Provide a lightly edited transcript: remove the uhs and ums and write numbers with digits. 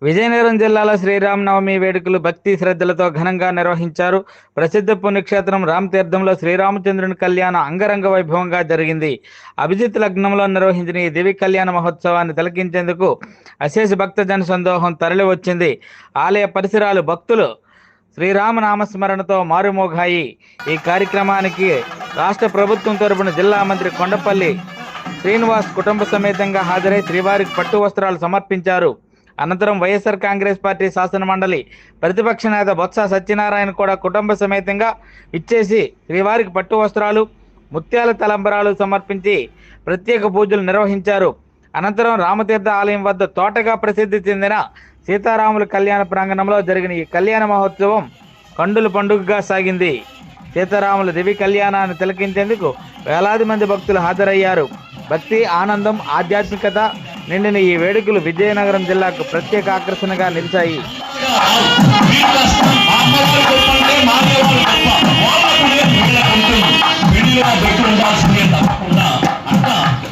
విజయనగరం జిల్లాలో శ్రీరామనవమి వేడుకలు భక్తి శ్రద్ధలతో ఘనంగా నిర్వహించారు. ప్రసిద్ధ పుణ్యక్షేత్రం రామతీర్థంలో శ్రీరామచంద్రుని కళ్యాణం అంగరంగ వైభవంగా జరిగింది. అభిజిత్ లగ్నంలో నిర్వహించిన ఈ దివి కళ్యాణ మహోత్సవాన్ని తిలకించేందుకు అశేష భక్తజన సందోహం తరలి వచ్చింది. ఆలయ పరిసరాలు భక్తులు శ్రీరామ నామస్మరణతో మారుమోగాయి. ఈ కార్యక్రమానికి రాష్ట్ర ప్రభుత్వం తరపున జిల్లా మంత్రి కొండపల్లి శ్రీనివాస్ కుటుంబ సమేతంగా హాజరై శ్రీవారికి పట్టు వస్త్రాలు సమర్పించారు. అనంతరం వైఎస్ఆర్ కాంగ్రెస్ పార్టీ శాసన మండలి ప్రతిపక్ష నేత బొత్స సత్యనారాయణ కూడా కుటుంబ సమేతంగా ఇచ్చేసి శ్రీవారికి పట్టు వస్త్రాలు, ముత్యాల తలంబరాలు సమర్పించి ప్రత్యేక పూజలు నిర్వహించారు. అనంతరం రామతీర్థ ఆలయం వద్ద తోటగా ప్రసిద్ధి చెందిన సీతారాముల కళ్యాణ ప్రాంగణంలో జరిగిన ఈ కళ్యాణ మహోత్సవం కండుల పండుగగా సాగింది. సీతారాముల దివి కళ్యాణాన్ని తిలకించేందుకు వేలాది మంది భక్తులు హాజరయ్యారు. భక్తి, ఆనందం, ఆధ్యాత్మికత నిండిన ఈ వేడుకలు విజయనగరం జిల్లాకు ప్రత్యేక ఆకర్షణగా నిలిచాయి.